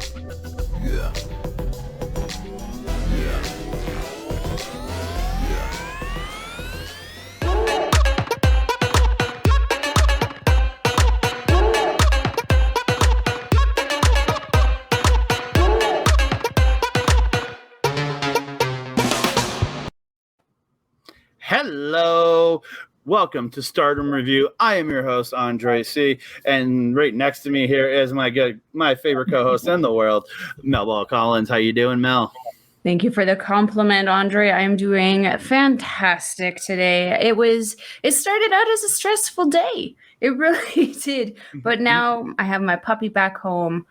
Yeah. Hello, welcome to Stardom Review. I am your host, Andre C., and right next to me here is my favorite co-host in the world, Melball Collins. How you doing, Mel? Thank you for the compliment, Andre. I am doing fantastic today. It started out as a stressful day. It really did. But now I have my puppy back home.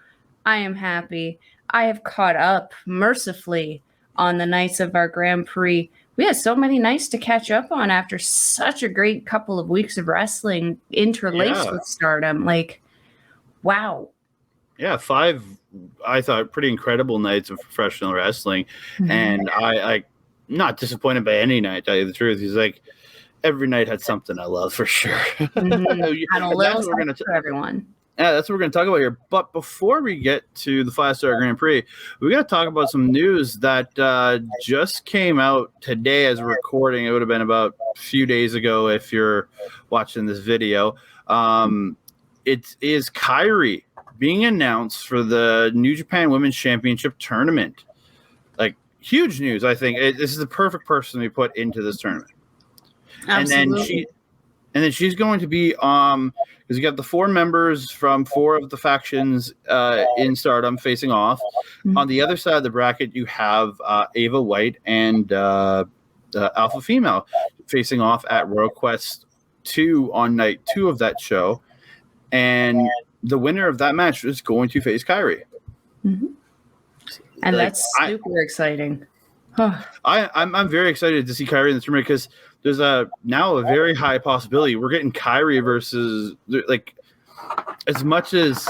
I am happy. I have caught up mercifully on the nights of our Grand Prix. We had so many nights to catch up on after such a great couple of weeks of wrestling interlaced with Stardom. Like, wow. Yeah, 5, I thought, pretty incredible nights of professional wrestling. Mm-hmm. And I not disappointed by any night, to tell you the truth. He's like, every night had something I love for sure. Mm-hmm. Had a little something for everyone. Yeah, that's what we're going to talk about here. But before we get to the 5-Star Grand Prix, we got to talk about some news that just came out today as a recording. It would have been about a few days ago if you're watching this video. It is Kairi being announced for the New Japan Women's Championship tournament. Like, huge news, I think. This is the perfect person to be put into this tournament. Absolutely. And then she's going to be because you got the 4 members from 4 of the factions in Stardom facing off. Mm-hmm. On the other side of the bracket, you have Ava White and Alpha Female facing off at Royal Quest 2 on night 2 of that show. And the winner of that match is going to face Kairi. Mm-hmm. And that's super exciting. I'm very excited to see Kairi in the tournament because there's now a very high possibility we're getting Kairi versus, like, as much as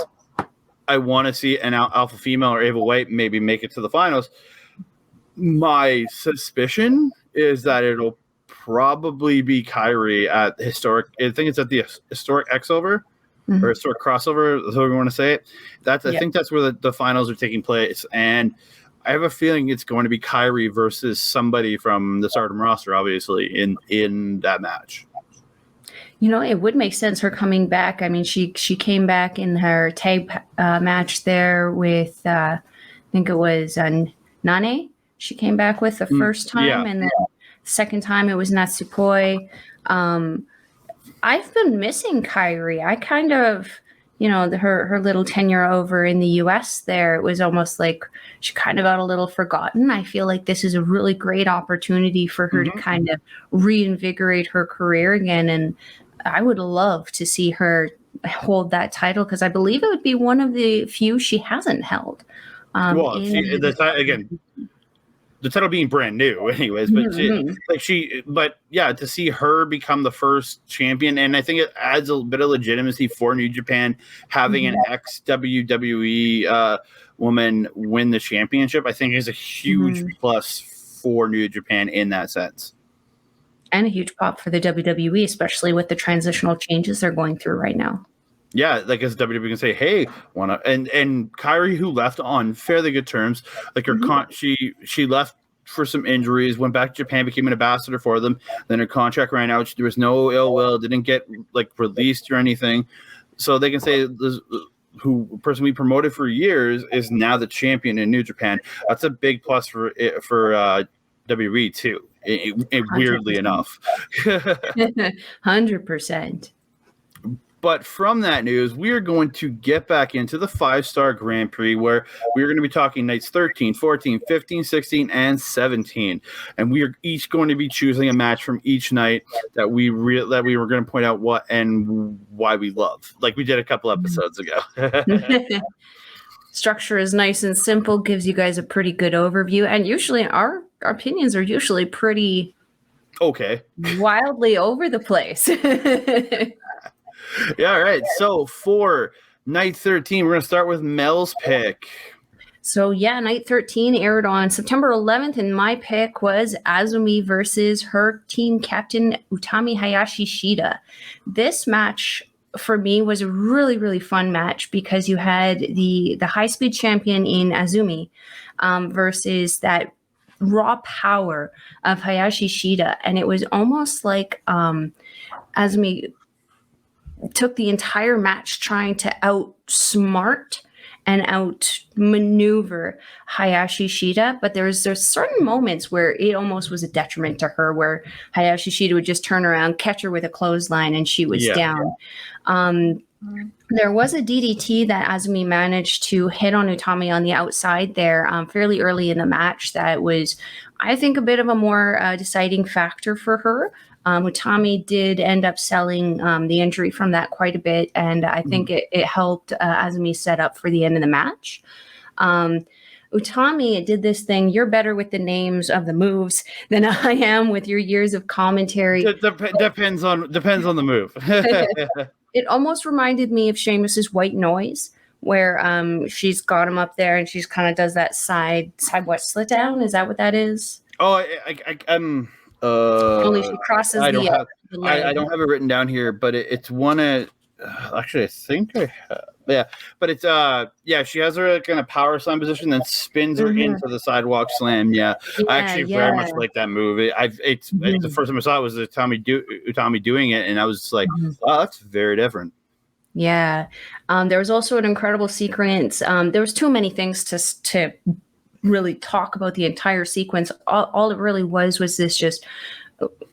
I want to see an Alpha Female or Ava White maybe make it to the finals, my suspicion is that it'll probably be Kairi at the historic X-Over. Mm-hmm. Or historic crossover, that's what we want to say it. I think that's where the finals are taking place. And I have a feeling it's going to be Kairi versus somebody from the Stardom roster, obviously, in that match. You know, it would make sense her coming back. I mean, she came back in her tag match there with, I think it was Nane. She came back with the first time, and then the second time it was Natsupoi. I've been missing Kairi. I kind of, her little tenure over in the U.S. there, it was almost like she kind of got a little forgotten. I feel like this is a really great opportunity for her to kind of reinvigorate her career again. And I would love to see her hold that title because I believe it would be one of the few she hasn't held. The title being brand new anyways, but to see her become the first champion, and I think it adds a bit of legitimacy for New Japan having an ex-WWE woman win the championship, I think is a huge plus for New Japan in that sense. And a huge pop for the WWE, especially with the transitional changes they're going through right now. Yeah, like as WWE can say, hey, and Kairi, who left on fairly good terms, like her she left for some injuries, went back to Japan, became an ambassador for them. Then her contract ran out. There was no ill will, didn't get released or anything. So they can say the person we promoted for years is now the champion in New Japan. That's a big plus for WWE too. Weirdly enough, 100%. But from that news, we are going to get back into the 5-Star Grand Prix where we are going to be talking nights 13, 14, 15, 16, and 17. And we are each going to be choosing a match from each night that we were going to point out what and why we love, like we did a couple episodes ago. Structure is nice and simple, gives you guys a pretty good overview. And usually our opinions are usually pretty wildly over the place. Yeah, all right. So for night 13, we're going to start with Mel's pick. So yeah, night 13 aired on September 11th, and my pick was Azumi versus her team captain Utami Hayashi Shida. This match for me was a really, really fun match because you had the high speed champion in Azumi versus that raw power of Hayashi Shida. And it was almost like Azumi took the entire match trying to outsmart and outmaneuver Hayashi Shida, but there's certain moments where it almost was a detriment to her, where Hayashi Shida would just turn around, catch her with a clothesline, and she was down. There was a DDT that Azumi managed to hit on Utami on the outside there fairly early in the match that was, I think, a bit of a more deciding factor for her. Utami did end up selling the injury from that quite a bit, and I think it helped Azumi set up for the end of the match. Utami did this thing. You're better with the names of the moves than I am with your years of commentary. Depends on the move. It almost reminded me of Sheamus's White Noise, where she's got him up there and she's kind of does that side what, slit down? Is that what that is? Oh, only she crosses I the leg. I don't have it written down here, but it's one of actually I think I have, but it's she has her kind of power slam position, then spins her into the sidewalk slam. I actually very much like that move. It's the first time I saw it was Utami doing it, and I was like, wow, that's very different. There was also an incredible sequence. There was too many things to really talk about the entire sequence. All it really was this just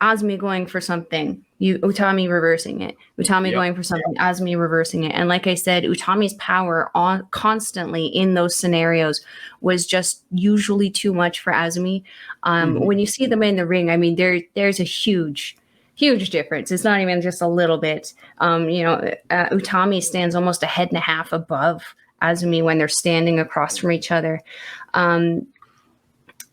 Azumi going for something, Utami reversing it, Utami going for something, Azumi reversing it. And like I said, Utami's power constantly in those scenarios was just usually too much for Azumi. When you see them in the ring, I mean, there's a huge difference. It's not even just a little bit. Utami stands almost a head and a half above Azumi when they're standing across from each other.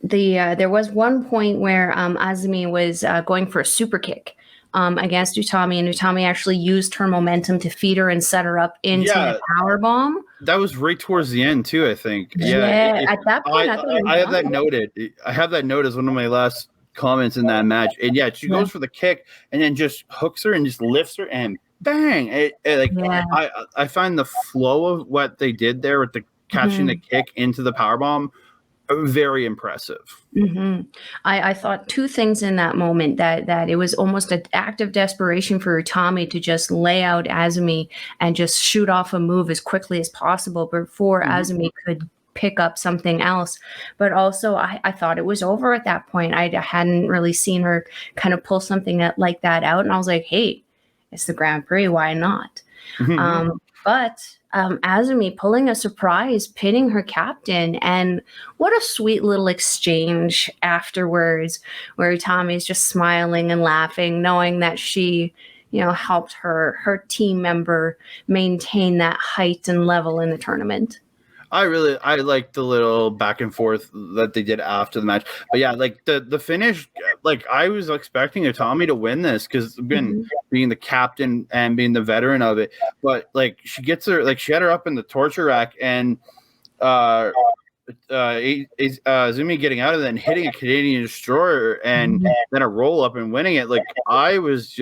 There was one point where Azumi was going for a super kick against Utami, and Utami actually used her momentum to feed her and set her up into the power bomb. That was right towards the end too, I think. At that point, I have that noted. I have that note as one of my last comments in that match. And she goes for the kick and then just hooks her and just lifts her and bang! I find the flow of what they did there with the catching the kick into the powerbomb very impressive. I thought two things in that moment, that it was almost an act of desperation for Utami to just lay out Azumi and just shoot off a move as quickly as possible before Azumi could pick up something else. But also I thought it was over at that point. I hadn't really seen her kind of pull something like that out, and I was like, hey, it's the Grand Prix, why not? But Azumi pulling a surprise, pinning her captain, and what a sweet little exchange afterwards, where Utami's just smiling and laughing, knowing that she, helped her team member maintain that height and level in the tournament. I like the little back and forth that they did after the match. But like the finish, like I was expecting Utami to win this because being the captain and being the veteran of it. But like she gets her, like she had her up in the torture rack, and Azumi getting out of it and hitting a Canadian Destroyer and then a roll up and winning it. Like I was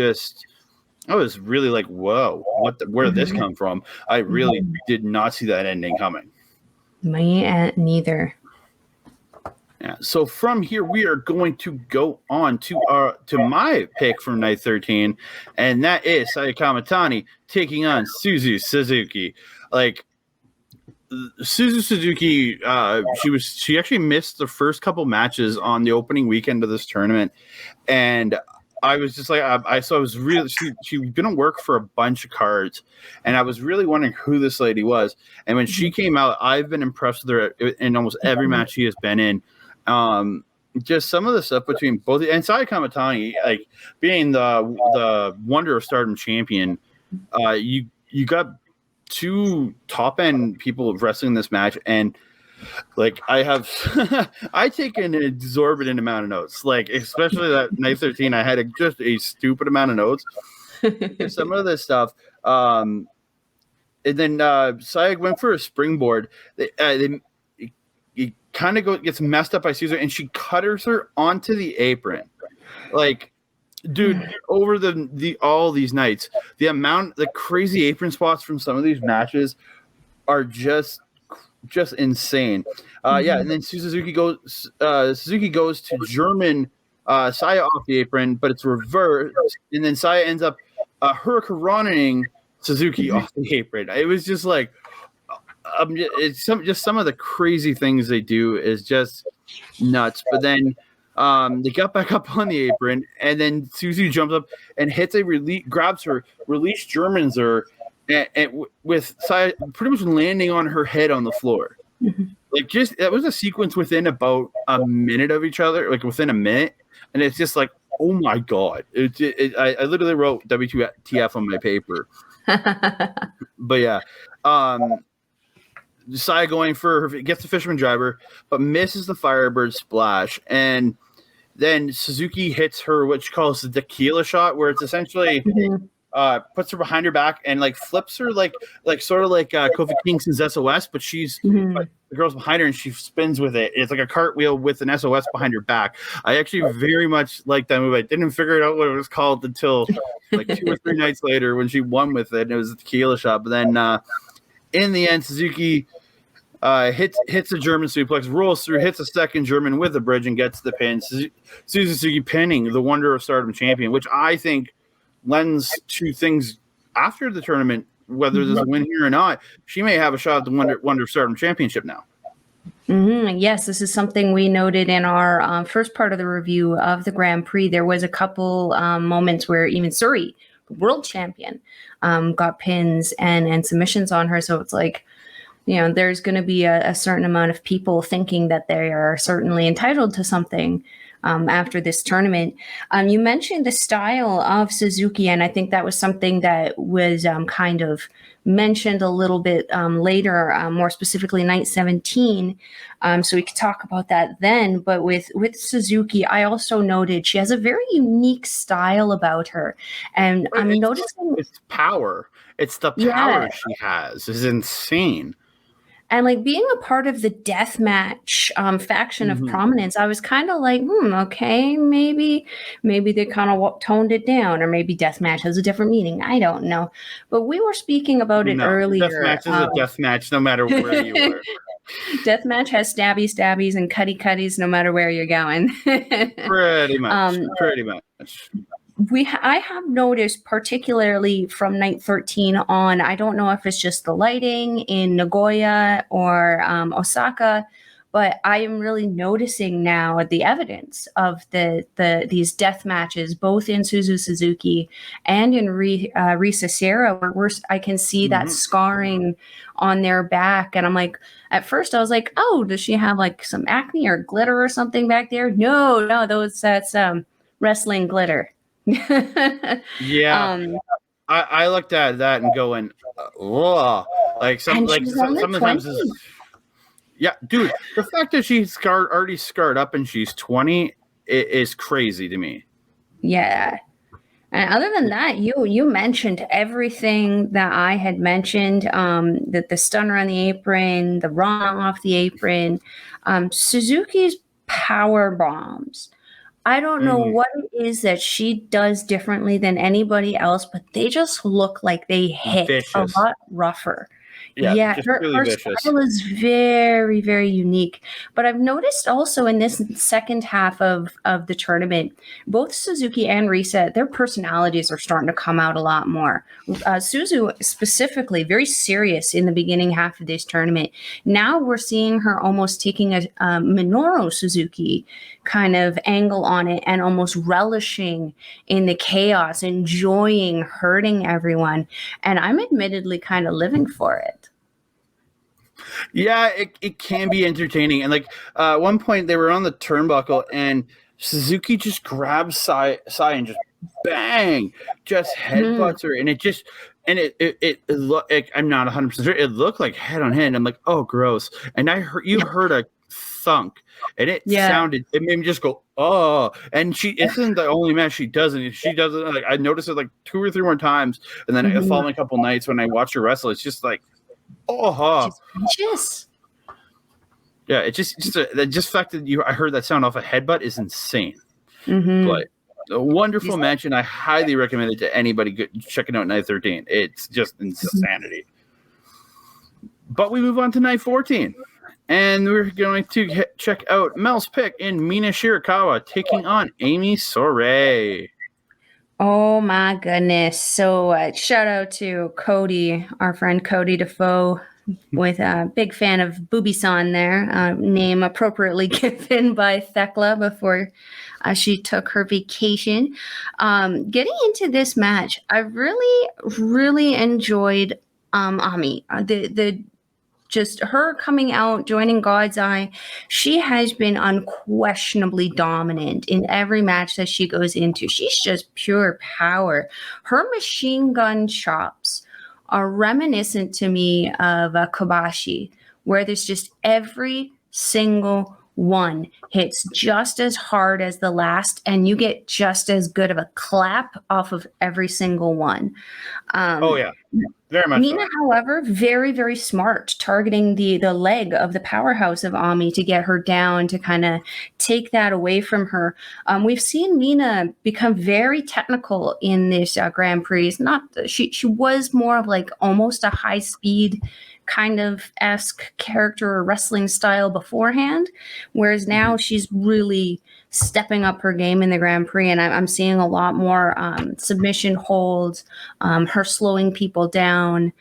really like, whoa, where did this come from? I really did not see that ending coming. Me neither. Yeah. So from here, we are going to go on to my pick from night 13, and that is Saya Kamitani taking on Suzu Suzuki. Like Suzu Suzuki, she actually missed the first couple matches on the opening weekend of this tournament, and I was just like, I was really, she was going to work for a bunch of cards, and I was really wondering who this lady was. And when she came out, I've been impressed with her in almost every match she has been in. Just some of the stuff between both, and Saya Kamitani, like being the Wonder of Stardom champion, you got two top end people wrestling this match, and like I take an exorbitant amount of notes, like especially that night 13. I had just a stupid amount of notes. Some of this stuff, and then Saya went for a springboard. It kind of gets messed up by Caesar, and she cutters her onto the apron. Like Dude, over the all these nights, the crazy apron spots from some of these matches are just insane. Yeah, and then Suzuki goes to German Saya off the apron, but it's reversed, and then Saya ends up hurricanranaing Suzuki off the apron. It was just like it's some of the crazy things they do is just nuts. But then they got back up on the apron, and then Suzuki jumps up and hits grabs her, release Germans her, and with Saya pretty much landing on her head on the floor. Like that was a sequence within about a minute of each other, like within a minute, and it's just like, oh my god! I literally wrote WTF on my paper. But yeah, Saya going for her, gets the Fisherman Driver, but misses the Firebird Splash, and then Suzuki hits her what she calls the tequila shot, where it's essentially puts her behind her back and like flips her like sort of like Kofi Kingston's SOS, but but the girl's behind her and she spins with it. It's like a cartwheel with an SOS behind her back. I actually very much like that move. I didn't figure out what it was called until like 2 or 3 nights later when she won with it, and it was a tequila shot. But then in the end, Suzuki hits a German suplex, rolls through, hits a second German with a bridge, and gets the pin. Suzuki pinning the Wonder of Stardom champion, which I think lends to things after the tournament, whether there's a win here or not. She may have a shot at the Wonder of Stardom championship now. Yes, this is something we noted in our first part of the review of the Grand Prix. There was a couple moments where even Suri, the world champion, got pins and submissions on her. So it's like, there's going to be a certain amount of people thinking that they are certainly entitled to something after this tournament. You mentioned the style of Suzuki, and I think that was something that was kind of mentioned a little bit later, more specifically night 17. So we could talk about that then. But with Suzuki, I also noted she has a very unique style about her. And I'm noticing it's power. It's the power she has is insane. And like being a part of the deathmatch faction of prominence, I was kind of like, okay, maybe they kind of toned it down, or maybe deathmatch has a different meaning. I don't know. But we were speaking about it earlier. Deathmatch is a deathmatch no matter where you are. Deathmatch has stabbies and cutties no matter where you're going. Pretty much. Pretty much. I have noticed, particularly from night 13 on, I don't know if it's just the lighting in Nagoya or Osaka, but I am really noticing now the evidence of these death matches, both in Suzuki and in Risa Sierra, where I can see that scarring on their back. And I'm like, at first I was like, oh, does she have like some acne or glitter or something back there? No, that's wrestling glitter. Yeah, I looked at that and going, sometimes yeah, dude, the fact that she's already scarred up and she's 20 is crazy to me. Yeah. And other than that, you mentioned everything that I had mentioned, that the stunner on the apron, the wrong off the apron, Suzuki's power bombs. I don't know what it is that she does differently than anybody else, but they just look like they hit a lot rougher. Yeah, her style is very, very unique. But I've noticed also in this second half of the tournament, both Suzuki and Risa, their personalities are starting to come out a lot more. Suzu specifically, very serious in the beginning half of this tournament. Now we're seeing her almost taking a Minoru Suzuki kind of angle on it and almost relishing in the chaos, enjoying hurting everyone. And I'm admittedly kind of living for it. Yeah, it can be entertaining. And like at one point they were on the turnbuckle and Suzuki just grabs Sai and just bang, just headbutts her. And it looked like, I'm not 100% sure, it looked like head on head. I'm like, oh, gross. And you heard a thunk, and it sounded, it made me just go, oh. And she isn't the only match she doesn't. She doesn't, like, I noticed it like 2 or 3 more times, and then the following couple nights when I watch her wrestle, it's just like, oh, just yeah. It just the fact that I heard that sound off a headbutt is insane. But A wonderful match, and I highly recommend it to anybody checking out Night 13. It's just insanity. But we move on to Night 14, and we're going to check out Mel's pick in Mina Shirakawa taking on Amy Sourei. Oh my goodness. So shout out to Cody, our friend Cody Defoe, with a big fan of Booby-san there, name appropriately given by Thekla before she took her vacation. Getting into this match, I really, really enjoyed Ami. Just her coming out, joining God's Eye, she has been unquestionably dominant in every match that she goes into. She's just pure power. Her machine gun chops are reminiscent to me of Kobashi, where there's just every single one hits just as hard as the last, and you get just as good of a clap off of every single one. Oh yeah, very much. Mina, however, very, very smart, targeting the leg of the powerhouse of Ami to get her down, to kind of take that away from her. We've seen Mina become very technical in this Grand Prix. She was more of like almost a high speed kind of esque character or wrestling style beforehand, whereas now she's really stepping up her game in the Grand Prix, and I'm seeing a lot more submission holds, her slowing people down.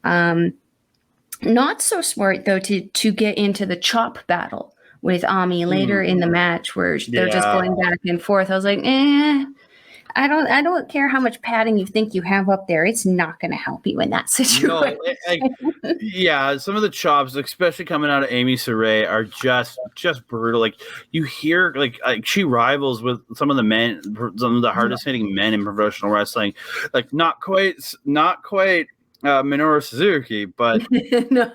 Not so smart though to get into the chop battle with Ami later in the match, where they're just going back and forth. I was like, I don't care how much padding you think you have up there. It's not going to help you in that situation. No, some of the chops, especially coming out of Amy Sourei, are just brutal. Like you hear, like she rivals with some of the hardest hitting men in professional wrestling. Like not quite Minoru Suzuki, but No.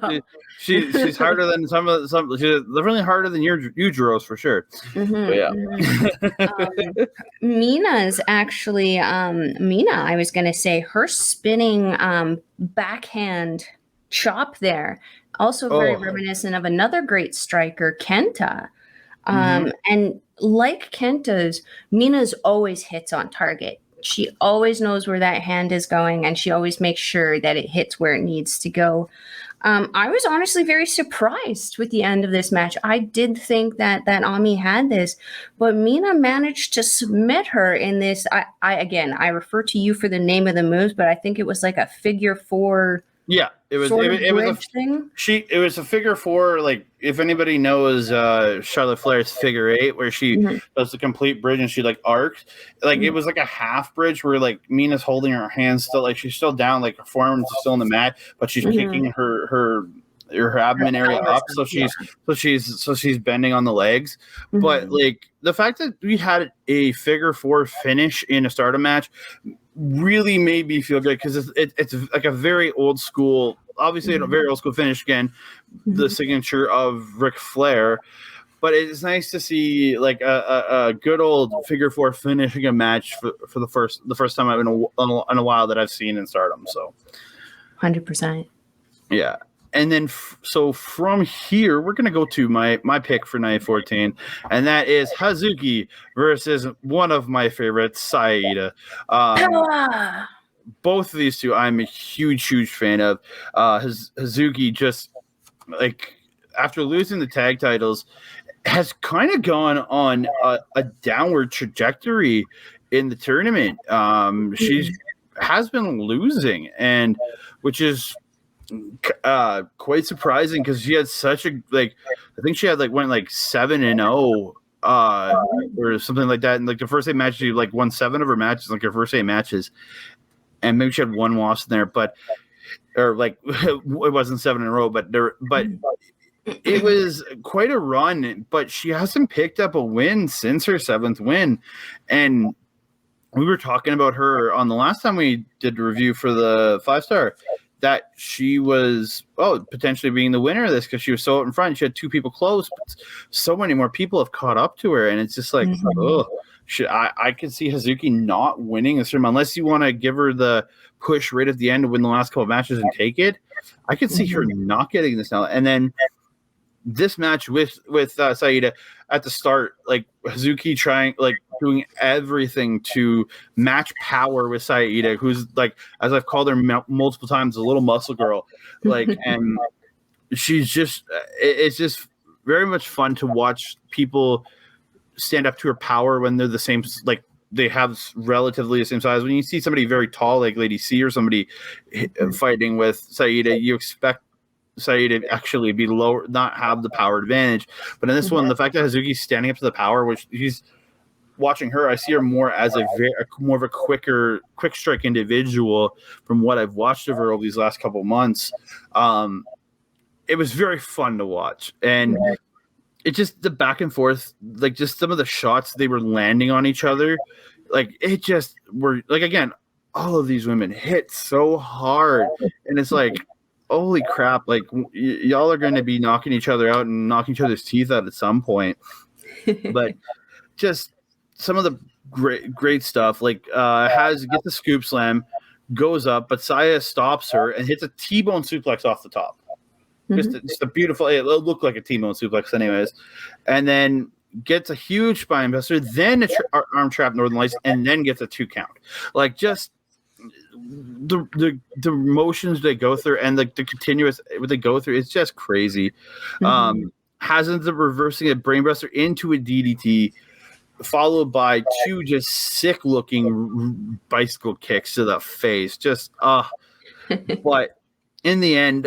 she's harder than some. She's definitely harder than Yujiro's for sure. Mina's actually Mina. I was going to say her spinning backhand chop there, also very reminiscent of another great striker, Kenta. And like Kenta's, Mina's always hits on target. She always knows where that hand is going, and she always makes sure that it hits where it needs to go. I was honestly very surprised with the end of this match. I did think that Ami had this, but Mina managed to submit her in this. I refer to you for the name of the moves, but I think it was like a figure four. Yeah, it was a figure four. Like if anybody knows Charlotte Flair's figure eight, where she does the complete bridge and she like arcs, like it was like a half bridge where like Mina's holding her hands still, like she's still down, like her forearms are still on the mat, but she's kicking her abdomen area up, so she's bending on the legs. But like the fact that we had a figure four finish in a Stardom match really made me feel good, because it's like a very old school, obviously a very old school finish, again, the signature of Ric Flair, but it's nice to see like a good old figure four finishing a match for the first time in a while that I've seen in Stardom. So 100%. Yeah. And then, so from here, we're going to go to my pick for Night 14, and that is Hazuki versus one of my favorites, Saida. Both of these two, I'm a huge fan of. Hazuki just, like, after losing the tag titles, has kind of gone on a downward trajectory in the tournament. She has been losing, and which is quite surprising, because she had such a, like, I think she had like went like 7-0 or something like that, and like the first 8 matches she like won 7 of her matches, like her first 8 matches, and maybe she had 1 loss in there, but or like it wasn't 7 in a row, but it was quite a run, but she hasn't picked up a win since her 7th win. And we were talking about her on the last time we did a review for the 5-star, that she was potentially being the winner of this, because she was so out in front. She had 2 people close, but so many more people have caught up to her, and it's just like, I could see Hazuki not winning this tournament unless you want to give her the push right at the end to win the last couple of matches and take it. I could see her not getting this now. And then this match with Saida at the start, like Hazuki doing everything to match power with Saida, who's like, as I've called her multiple times, a little muscle girl, like, and she's just, it's just very much fun to watch people stand up to her power when they're the same, like they have relatively the same size. When you see somebody very tall like Lady C or somebody fighting with Saida, you expect Saida to actually be lower, not have the power advantage. But in this one, the fact that Hazuki's standing up to the power, which he's watching her, I see her more as more of a quick strike individual from what I've watched of her over these last couple months. It was very fun to watch, and it just the back and forth, like just some of the shots they were landing on each other, like it just were like, again, all of these women hit so hard, and it's like, holy crap, like y'all are going to be knocking each other out and knocking each other's teeth out at some point. But just some of the great stuff, like gets the scoop slam, goes up, but Saya stops her and hits a T-bone suplex off the top. Just a beautiful, it looked like a T-bone suplex anyways, and then gets a huge spine buster, then a arm trap Northern Lights, and then gets a 2 count. Like just the motions they go through and the continuous what they go through, it's just crazy. Has ends up reversing a brainbuster into a DDT, followed by 2 just sick looking bicycle kicks to the face. Just but in the end,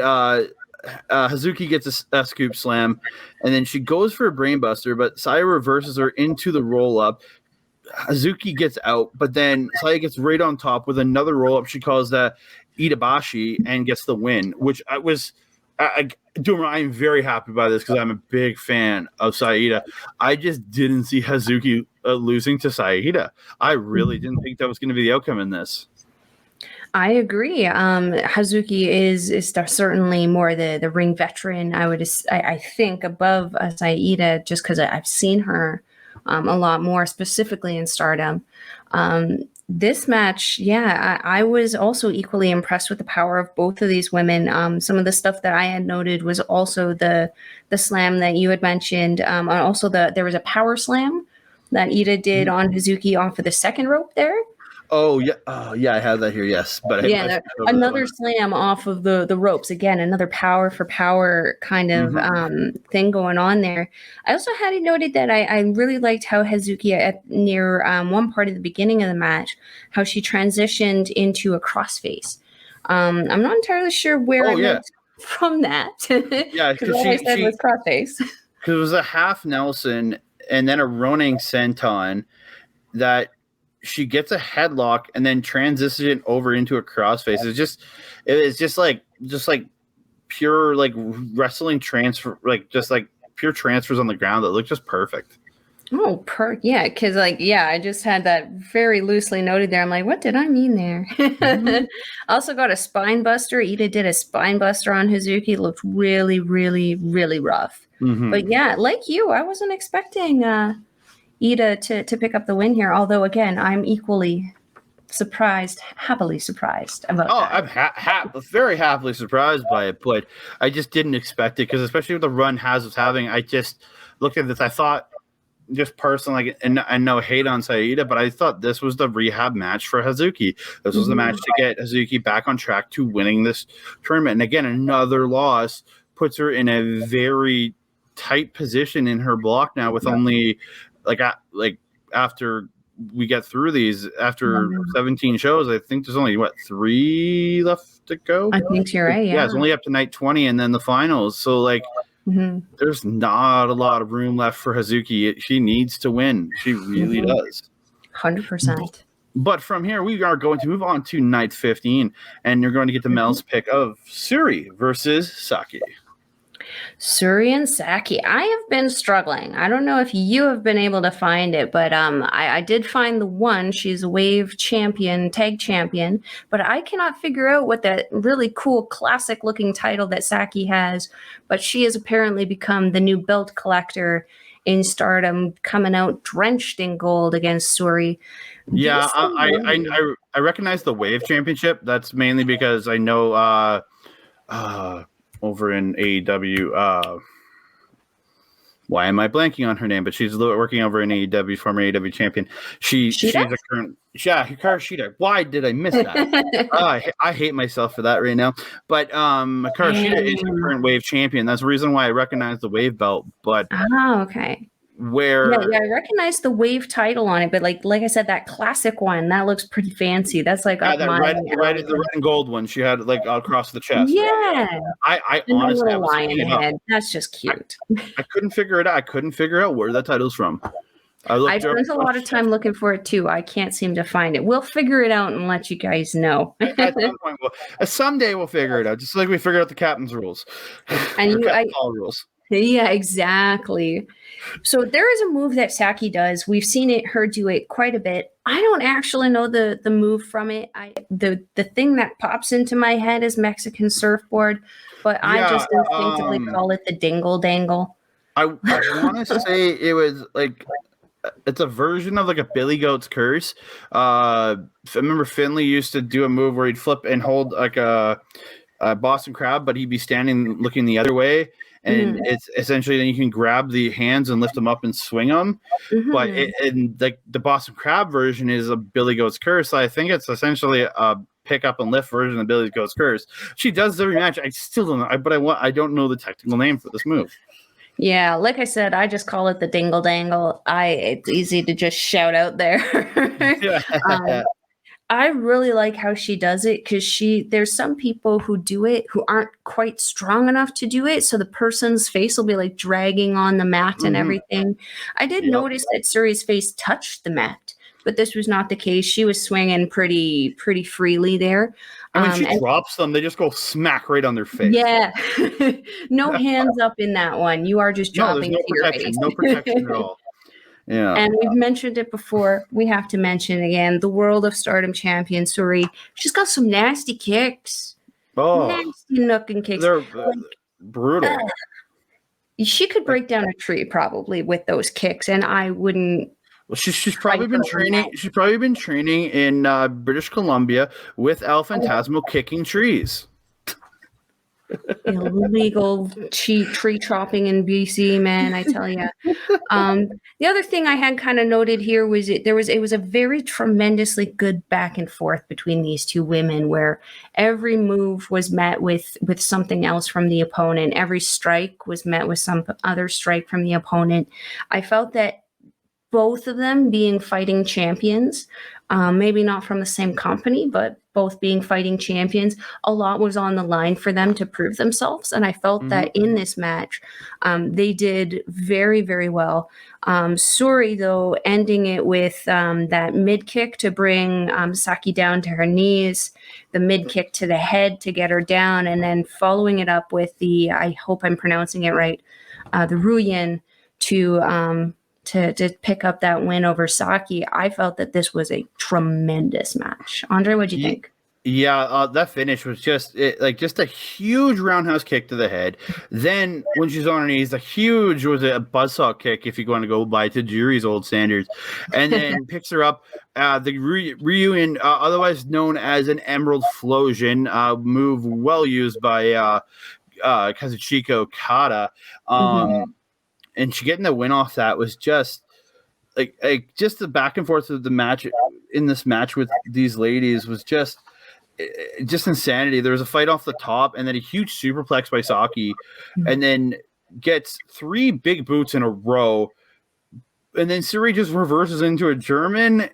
Hazuki gets a scoop slam, and then she goes for a brainbuster, but Saya reverses her into the roll up. Hazuki gets out, but then Saya gets right on top with another roll up. She calls that Itabashi and gets the win, which I'm very happy by this because I'm a big fan of Saida. I just didn't see Hazuki losing to Saida. I really didn't think that was going to be the outcome in this. I agree. Hazuki is certainly more the ring veteran. I think above Saida, just because I've seen her a lot more, specifically in Stardom. This match, I was also equally impressed with the power of both of these women. Some of the stuff that I had noted was also the slam that you had mentioned, and also there was a power slam that Ida did on Hazuki off of the second rope there. Oh yeah, I have that here. Yes, but another slam off of the ropes. Again, another power for power kind of thing going on there. I also had it noted that I really liked how Hazuki near one part of the beginning of the match, how she transitioned into a crossface. I'm not entirely sure where went from that. Yeah, because all I said was crossface. Because it was a half Nelson and then a running senton that she gets a headlock and then transitions over into a crossface. It's just like pure like wrestling transfer, like just like pure transfers on the ground that look just perfect. Oh, because I just had that very loosely noted there. I'm like, what did I mean there? Also got a spine buster. Ida did a spine buster on Hazuki. It looked really, really, really rough. But yeah, like you, I wasn't expecting Ida to pick up the win here. Although, again, I'm equally happily surprised about that. I'm very happily surprised by it, but I just didn't expect it because, especially with the run Haz was having, I just looked at this. I thought, just personally, and no hate on Saida, but I thought this was the rehab match for Hazuki. This was the match to get Hazuki back on track to winning this tournament. And again, another loss puts her in a very tight position in her block now with only like after we get through these, after 17 shows, I think there's only 3 left to go. I think you're right. Yeah, it's only up to night 20 and then the finals. So there's not a lot of room left for Hazuki. She needs to win. She really does. 100%. But from here, we are going to move on to night 15, and you're going to get the Mel's pick of Suri versus Saki. Suri and Saki. I have been struggling. I don't know if you have been able to find it, but I did find the one. She's a Wave champion, tag champion, but I cannot figure out what that really cool classic looking title that Saki has, but she has apparently become the new belt collector in Stardom, coming out drenched in gold against Suri. Yeah, I recognize the Wave championship. That's mainly because I know over in AEW, why am I blanking on her name? But she's working over in AEW, former AEW champion. She's a current, Hikaru Shida. Why did I miss that? I hate myself for that right now. But Hikaru Shida is the current Wave champion. That's the reason why I recognize the Wave belt. But okay. Where yeah, I recognize the Wave title on it, but like I said, that classic one that looks pretty fancy. That's like that red and gold one she had like across the chest. Yeah, I honestly have lion head. That's just cute. I couldn't figure it out. I couldn't figure out where that title's from. I spent a lot of time looking for it too. I can't seem to find it. We'll figure it out and let you guys know. At some point, someday we'll figure it out, just like we figured out the captain's rules and rules. Yeah, exactly. So there is a move that Saki does. We've seen her do it quite a bit. I don't actually know the move from it. The thing that pops into my head is Mexican surfboard, but I just instinctively call it the dingle dangle. I want to say it was like it's a version of like a Billy Goat's curse. I remember Finley used to do a move where he'd flip and hold like a Boston Crab, but he'd be standing looking the other way. And it's essentially then you can grab the hands and lift them up and swing them. But the Boston Crab version is a Billy Goat's curse. So I think it's essentially a pick up and lift version of Billy Goat's curse. She does every match. I still don't know, I don't know the technical name for this move. Yeah, like I said, I just call it the dingle dangle. It's easy to just shout out there. I really like how she does it because there's some people who do it who aren't quite strong enough to do it. So the person's face will be like dragging on the mat and everything. I did notice that Suri's face touched the mat, but this was not the case. She was swinging pretty freely there. And when she drops them, they just go smack right on their face. Yeah. No hands up in that one. You are just dropping to your face. No protection at all. Yeah. And we've mentioned it before. We have to mention again the World of Stardom champion, Suri. She's got some nasty kicks. Nasty nooking kicks. They're brutal. She could break down a tree probably with those kicks, and I wouldn't. Well, she's probably been training. She's probably been training in British Columbia with El Phantasmo kicking trees. Illegal tree chopping in BC, man, I tell you. The other thing I had kind of noted here was it was a very tremendously good back and forth between these two women, where every move was met with something else from the opponent. Every strike was met with some other strike from the opponent. I felt that both of them being fighting champions, maybe not from the same company, but both being fighting champions, a lot was on the line for them to prove themselves. And I felt that in this match, they did very, very well. Suri, though, ending it with that mid kick to bring Saki down to her knees, the mid kick to the head to get her down, and then following it up with I hope I'm pronouncing it right, the Ruyin to pick up that win over Saki. I felt that this was a tremendous match. Andre, what'd you think? Yeah, that finish was just a huge roundhouse kick to the head. Then when she's on her knees, a buzzsaw kick, if you're going to go by Tajiri's old standards, and then picks her up. The Ryuin, otherwise known as an Emerald Flosion, move well used by Kazuchika Okada. And she getting the win off that was just like just the back and forth of the match in this match with these ladies was just insanity. There was a fight off the top and then a huge superplex by Saki, and then gets 3 big boots in a row, and then Suri just reverses into a German,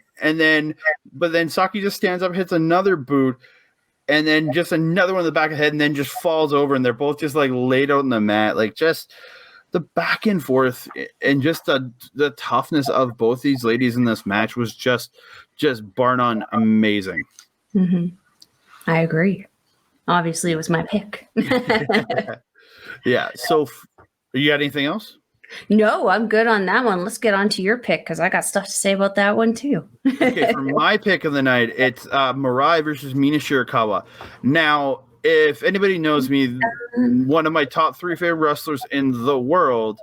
but then Saki just stands up, hits another boot, and then just another one in the back of the head, and then just falls over, and they're both just like laid out on the mat, like just. The back and forth and just the toughness of both these ladies in this match was just bar none amazing. I agree. Obviously, it was my pick. Yeah. So, you got anything else? No, I'm good on that one. Let's get on to your pick because I got stuff to say about that one too. Okay, for my pick of the night, it's Mirai versus Mina Shirakawa. Now, if anybody knows me, one of my top 3 favorite wrestlers in the world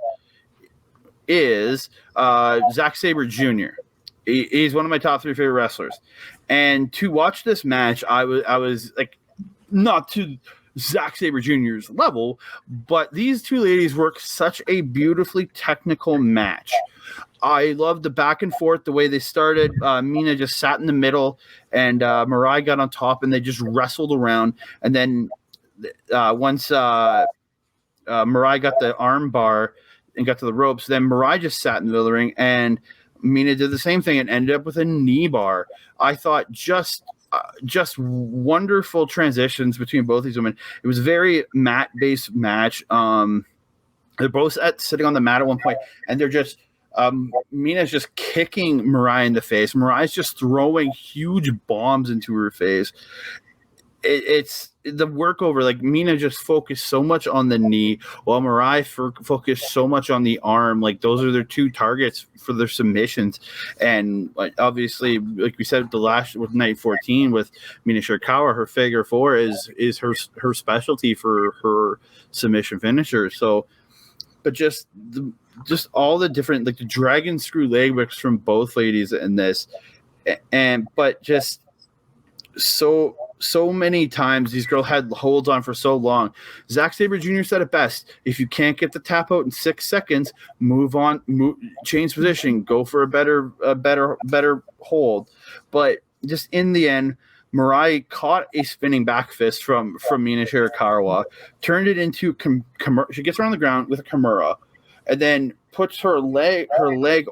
is Zack Sabre Jr. He's one of my top 3 favorite wrestlers. And to watch this match, I was like, not to Zack Sabre Jr.'s level, but these two ladies work such a beautifully technical match. I love the back and forth, the way they started. Mina just sat in the middle, and Mirai got on top, and they just wrestled around. And then once Mirai got the arm bar and got to the ropes, then Mirai just sat in the middle of the ring, and Mina did the same thing and ended up with a knee bar. I thought just wonderful transitions between both these women. It was a very mat-based match. They're both sitting on the mat at one point, and they're just Mina's just kicking Mirai in the face. Mirai's just throwing huge bombs into her face. It's the workover. Like, Mina just focused so much on the knee, while Mirai focused so much on the arm. Like, those are their two targets for their submissions. And like, obviously, like we said, with night 14 with Mina Shirakawa, her figure four is her specialty for her submission finisher. So, but just all the different, like the dragon screw leg whips from both ladies in this, but just so many times these girls had holds on for so long. Zack Sabre Jr. said it best: if you can't get the tap out in 6 seconds, move on, change position, go for a better hold. But just in the end, Mirai caught a spinning back fist from Mina Shirakawa, turned it into she gets her on the ground with a Kimura, and then puts her leg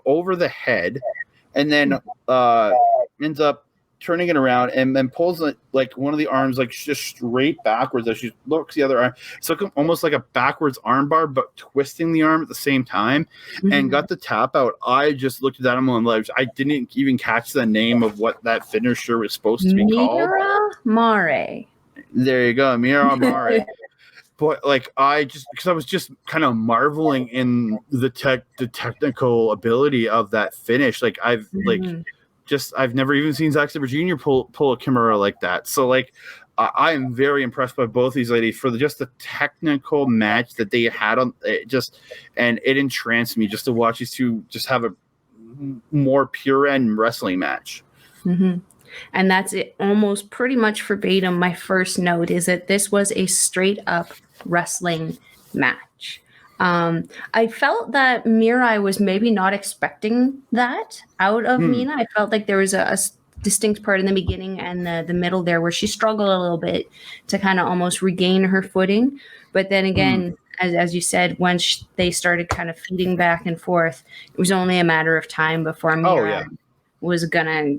over the head, and then ends up turning it around and then pulls like one of the arms like just straight backwards as she looks the other arm. It's like almost like a backwards arm bar, but twisting the arm at the same time, and got the tap out. I just looked at that on live. I didn't even catch the name of what that finisher was supposed to be called. Mira Mare. There you go, Mira Mare. But like, because I was just kind of marveling in the technical ability of that finish. Like, I've never even seen Zack Sabre Jr. pull a Kimura like that. So like, I am very impressed by both these ladies for just the technical match that they had on it. And it entranced me just to watch these two just have a more pure end wrestling match. Mm-hmm. And that's it, almost pretty much verbatim. My first note is that this was a straight up wrestling match. I felt that Mirai was maybe not expecting that out of Mina. I felt like there was a distinct part in the beginning and the middle there where she struggled a little bit to kind of almost regain her footing. But then again, as you said, once they started kind of feeding back and forth, it was only a matter of time before Mirai was gonna,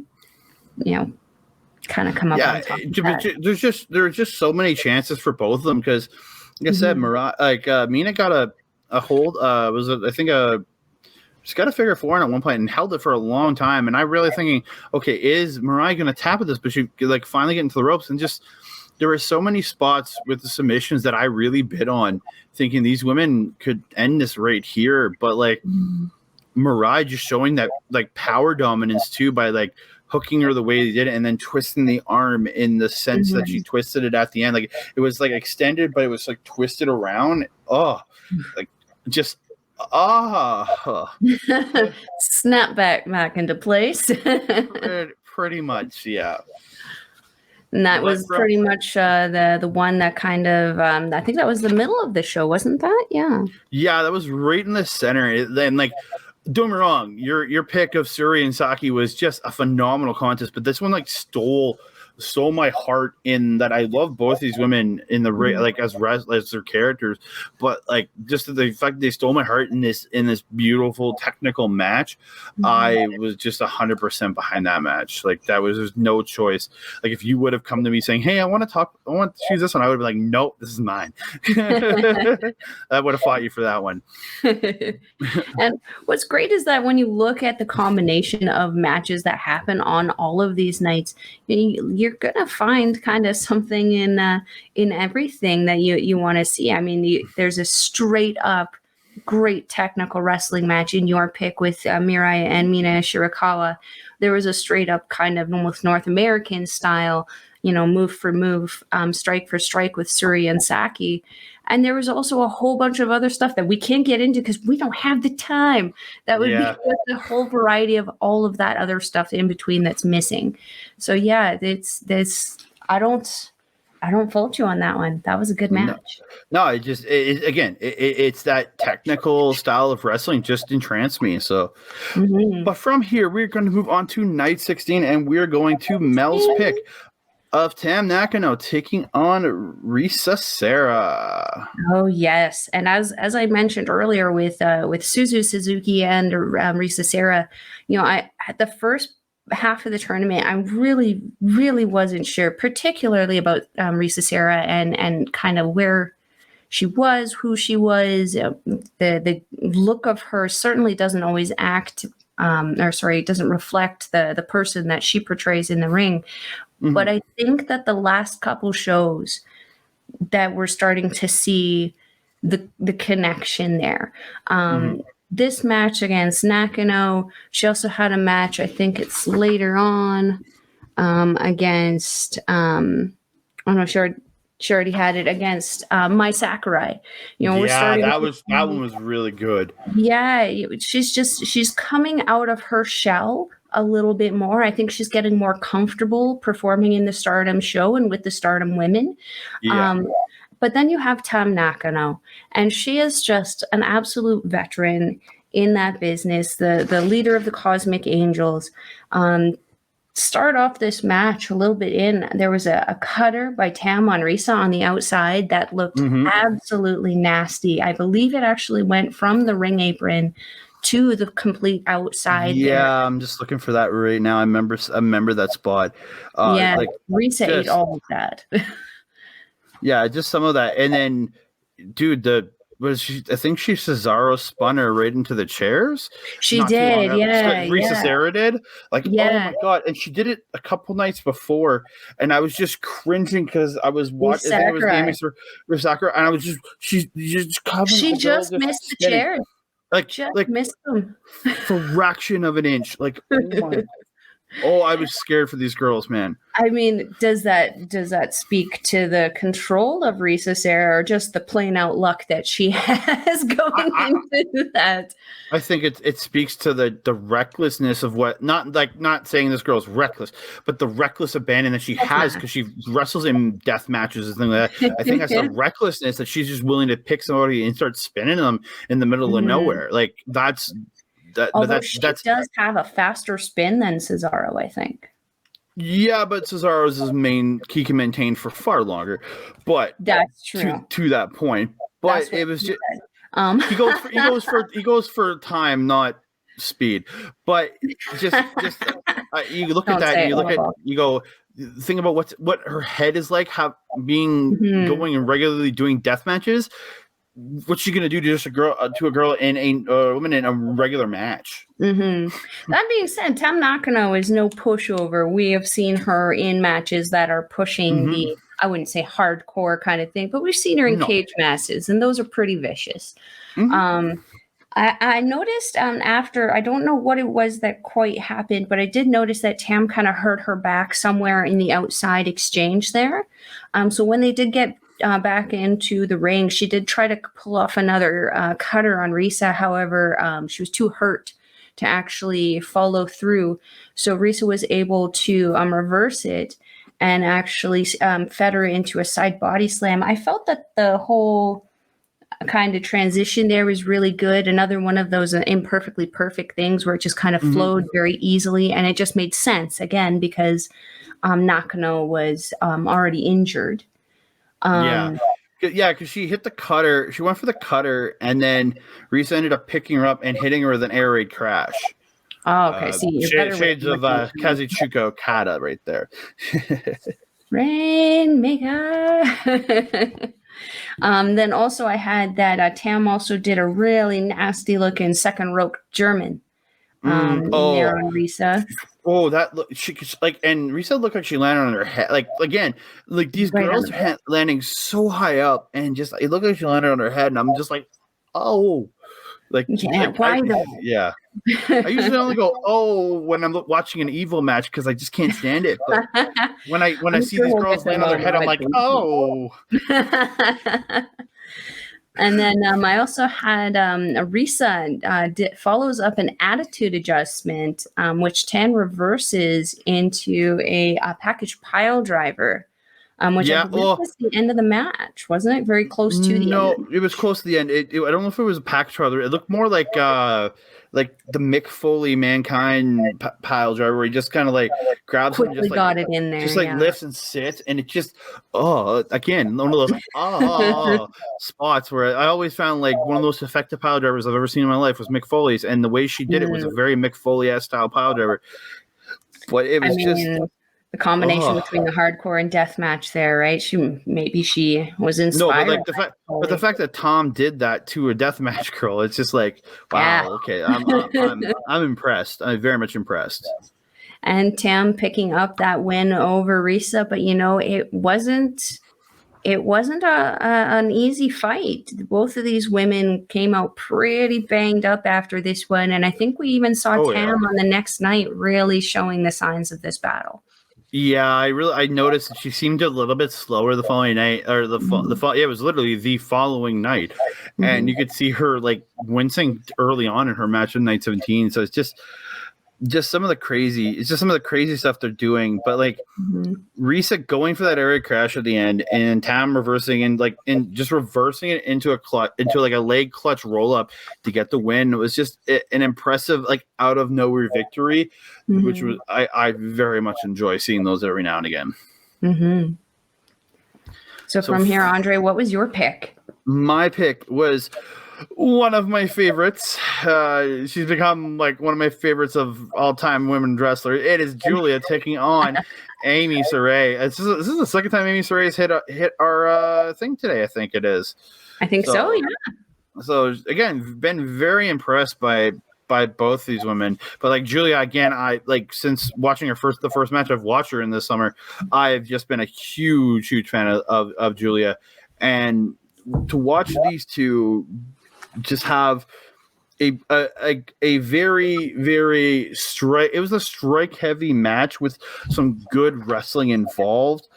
kind of come up on top of that. There are just so many chances for both of them because, like I said, Mina got a hold. She's got a figure four in at one point and held it for a long time. And I really thinking, okay, is Mirai going to tap at this? But she like finally get into the ropes, and just there were so many spots with the submissions that I really bid on, thinking these women could end this right here. But like Mirai just showing that like power dominance too by like hooking her the way they did it and then twisting the arm in the sense that she twisted it at the end. Like it was like extended, but it was like twisted around. Oh, like just snap back into place. pretty much, yeah. And that was pretty much the one that kind of I think that was the middle of the show, wasn't that? Yeah, that was right in the center. Then like, don't get me wrong, your pick of Suri and Saki was just a phenomenal contest, but this one like stole my heart in that I love both these women in the like as their characters, but like just the fact they stole my heart in this beautiful technical match. I was just 100% behind that match. Like there's no choice. Like if you would have come to me saying, "Hey, I want to choose this one," I would have been like, "Nope, this is mine." I would have fought you for that one. And what's great is that when you look at the combination of matches that happen on all of these nights, you're gonna find kind of something in everything that you want to see. I mean, there's a straight up great technical wrestling match in your pick with Mirai and Mina Shirakawa. There was a straight up kind of almost North American style, move for move, strike for strike with Suri and Saki. And there was also a whole bunch of other stuff that we can't get into because we don't have the time. That would be the whole variety of all of that other stuff in between that's missing. So yeah, it's this. I don't I don't fault you on that one. That was a good match. No, it's that technical style of wrestling just entranced me. So, but from here, we're going to move on to night 16, and we're going to Mel's pick of Tam Nakano taking on Risa Sera. Oh yes, and as I mentioned earlier with Suzu Suzuki and Risa Sera, I at the first half of the tournament, I really wasn't sure, particularly about Risa Sera and kind of where she was, who she was. The look of her certainly doesn't always doesn't reflect the person that she portrays in the ring. Mm-hmm. But I think that the last couple shows that we're starting to see the connection there. This match against Nakano, she also had a match, I think it's later on, against, she already had it against Mai Sakurai. That one was really good. Yeah, she's coming out of her shell a little bit more. I think she's getting more comfortable performing in the Stardom show and with the Stardom women. Yeah. But then you have Tam Nakano, and she is just an absolute veteran in that business, the leader of the Cosmic Angels. Start off this match a little bit in. There was a cutter by Tam on Risa on the outside that looked absolutely nasty. I believe it actually went from the ring apron to the complete outside. Yeah, there. I'm just looking for that right now. I remember that spot. Risa ate all of that. Yeah, just some of that. And then, dude, I think she Cesaro spun her right into the chairs. She did, yeah. Risa Sera did. Oh my God. And she did it a couple nights before. And I was just cringing because I was watching. I think it was Amy Sakura. And I was she just missed the chairs. Missed them. Fraction of an inch. Like, oh my. Oh, I was scared for these girls, man. I mean, does that speak to the control of Risa Sera or just the plain out luck that she has going into that? I think it speaks to the recklessness of what not saying this girl's reckless, but the reckless abandon that she has because she wrestles in death matches and things like that. I think that's the recklessness that she's just willing to pick somebody and start spinning them in the middle of nowhere. Like that's. She does have a faster spin than Cesaro, I think. Yeah, but Cesaro's he can maintain for far longer. But that's true to that point. But it was just he goes for time, not speed. But just you look at that, and you go think about what her head is like, going and regularly doing death matches. What's she gonna do to a girl in a woman in a regular match? That being said, Tam Nakano is no pushover. We have seen her in matches that are pushing the, I wouldn't say hardcore kind of thing, but we've seen her in cage matches, and those are pretty vicious. I noticed after, I don't know what it was that quite happened, but I did notice that Tam kind of hurt her back somewhere in the outside exchange there. So when they did get back into the ring, she did try to pull off another cutter on Risa. However, she was too hurt to actually follow through. So Risa was able to reverse it and actually fed her into a side body slam. I felt that the whole kind of transition there was really good. Another one of those imperfectly perfect things where it just kind of flowed very easily. And it just made sense, again, because Nakano was already injured. Because she hit the cutter. She went for the cutter, and then Risa ended up picking her up and hitting her with an air raid crash. Oh, okay. Shades of Kazuchika Okada right there. Rainmaker. Then also I had that Tam also did a really nasty looking second rope German there on Risa. Oh, that look! And Risa looked like she landed on her head. These girls are landing so high up, and just it looked like she landed on her head. And I'm just like, oh, why though? Yeah, I usually only go when I'm watching an evil match because I just can't stand it. But when I see these girls land on their head, I'm like, oh. And then I also had Risa follows up an attitude adjustment, which Tam reverses into a package pile driver which I believe was the end of the match, wasn't it? Very close to the end. No, it was close to the end. I don't know if it was a package driver. It looked more like the Mick Foley Mankind pile driver, where he just kind of like grabs him, just got it in there, just like lifts and sits, and it just again one of those spots where I always found like one of the most effective pile drivers I've ever seen in my life was Mick Foley's, and the way she did it was a very Mick Foley-esque style pile driver. But it was just the combination between the hardcore and death match there, right? She was inspired. No, but the fact that Tom did that to a death match girl, it's just like, wow, okay, I'm impressed. I'm very much impressed. And Tam picking up that win over Risa, but it wasn't an easy fight. Both of these women came out pretty banged up after this one, and I think we even saw Tam on the next night really showing the signs of this battle. Yeah, I noticed that she seemed a little bit slower the following night, or it was literally the following night, and you could see her like wincing early on in her match in night 17. So it's just some of the crazy stuff they're doing. But like Risa going for that area crash at the end, and Tam reversing and just reversing it into like a leg clutch roll up to get the win. It was just an impressive like out of nowhere victory, which was I very much enjoy seeing those every now and again. So from here, Andre, what was your pick? My pick was one of my favorites. She's become like one of my favorites of all-time women wrestlers. It is Julia taking on Amy Saray. This is the second time Amy Saray's hit our thing today. I think it is. I think so. Yeah. So again, been very impressed by both these women. But like Julia, again, I like since watching the first match I've watched her in this summer, I've just been a huge fan of Julia, and to watch these two just have a very, very it was a strike heavy match with some good wrestling involved,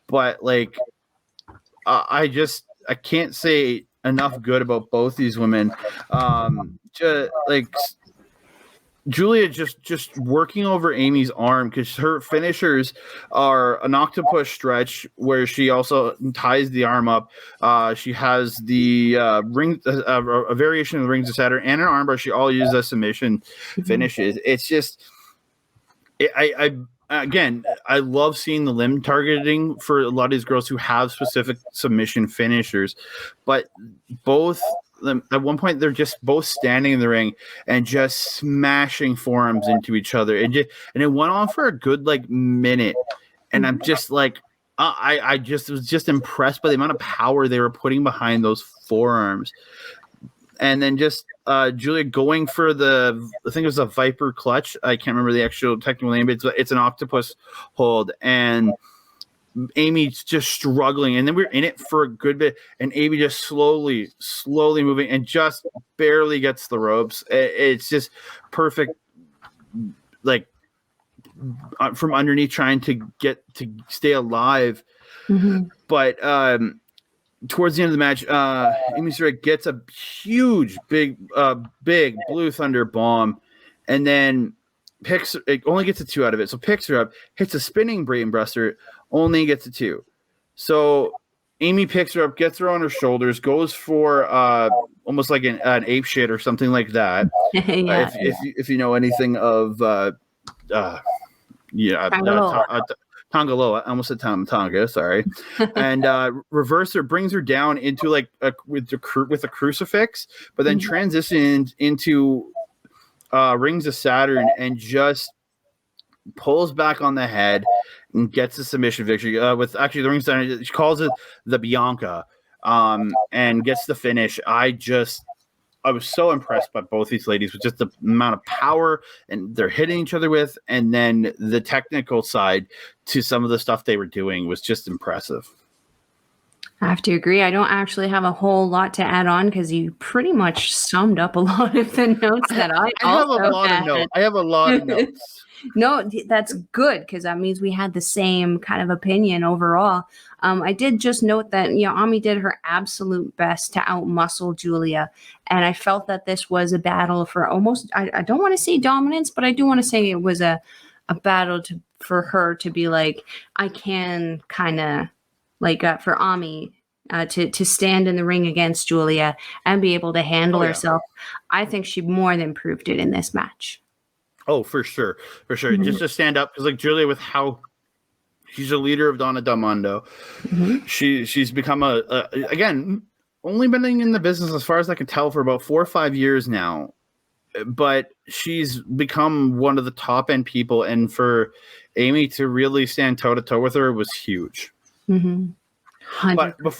but like I can't say enough good about both these women. Just like Julia just working over Amy's arm, because her finishers are an octopus stretch where she also ties the arm up. She has the ring, a variation of the rings of Saturn, and an armbar. She all uses as submission finishes. It's just, I love seeing the limb targeting for a lot of these girls who have specific submission finishers, but both. At one point, they're just both standing in the ring and just smashing forearms into each other, and it went on for a good like minute. And I'm just like, I was just impressed by the amount of power they were putting behind those forearms. And then just Julia going for I think it was a Viper clutch. I can't remember the actual technical name, but it's an octopus hold, and Amy's just struggling, and then we're in it for a good bit, and Amy just slowly moving and just barely gets the ropes. It's just perfect, like from underneath trying to get to stay alive. But towards the end of the match, Amy Saray gets a huge big Blue Thunder bomb, and then it only gets a 2 out of it, so picks her up, hits a spinning brain buster, only gets a 2. So Amy picks her up, gets her on her shoulders, goes for almost like an ape shit or something like that. If you know anything of Tongaloa. I almost said Tonga, sorry. And reverser brings her down into like with a crucifix, but then transitions into rings of Saturn and just pulls back on the head and gets a submission victory with actually the ring Saturn. She calls it the Bianca, and gets the finish. I was so impressed by both these ladies with just the amount of power and they're hitting each other with, and then the technical side to some of the stuff they were doing was just impressive. I have to agree. I don't actually have a whole lot to add on because you pretty much summed up a lot of the notes that I have a lot of notes. No, that's good because that means we had the same kind of opinion overall. I did just note that Ami did her absolute best to outmuscle Julia, and I felt that this was a battle for almost. I don't want to say dominance, but I do want to say it was a battle for her to be like, I can kind of like for Ami to stand in the ring against Julia and be able to handle herself. I think she more than proved it in this match. Oh, for sure. For sure. Mm-hmm. Just to stand up, because like Julia, with how she's a leader of Donna Del Mondo, she's become again, only been in the business, as far as I can tell, for about 4 or 5 years now. But she's become one of the top end people, and for Amy to really stand toe to toe with her was huge. 100%. But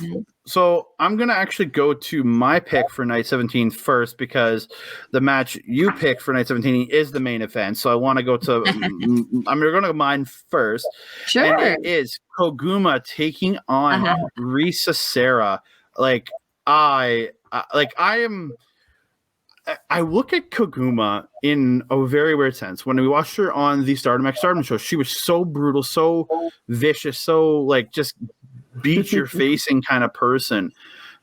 so I'm gonna actually go to my pick for night 17 first, because the match you picked for night 17 is the main event. So I want to go to I'm gonna go mine first. Sure. And it is Koguma taking on Risa Sera. Like I look at Koguma in a very weird sense. When we watched her on the Stardom show, she was so brutal, so vicious, so like just beat your facing kind of person.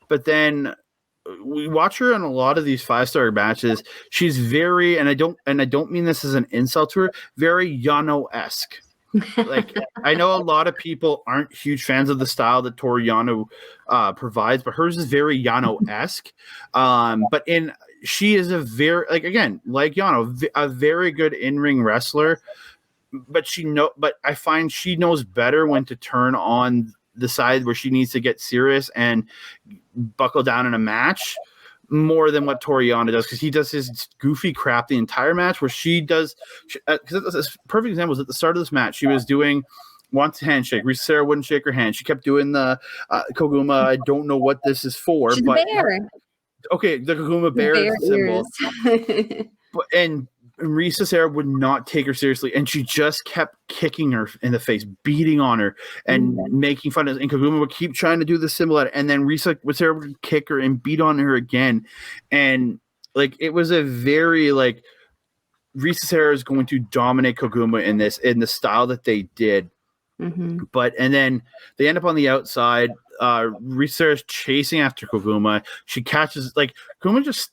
But then we watch her in a lot of these 5-star matches. She's very, and I don't mean this as an insult to her, very Yano-esque. Like, I know a lot of people aren't huge fans of the style that Toru Yano provides, but hers is very Yano-esque. But she is a very, like, again, like Yano, a very good in-ring wrestler. But I find she knows better when to turn on the side where she needs to get serious and buckle down in a match, more than what Toru Yano does, because he does his goofy crap the entire match, where she does. Because a perfect example is at the start of this match, she was doing wants a handshake. Risa Sera wouldn't shake her hand. She kept doing the Koguma. I don't know what this is for, she's but bear. Okay, the Koguma bear symbol. And Risa Sera would not take her seriously, and she just kept kicking her in the face, beating on her, and making fun of it. And Koguma would keep trying to do the symbol at it, and then Risa Sera would kick her and beat on her again. And like, it was a very like, Risa Sera is going to dominate Koguma in the style that they did. But and then they end up on the outside. Risa Sera's chasing after Koguma. She catches, like, Koguma just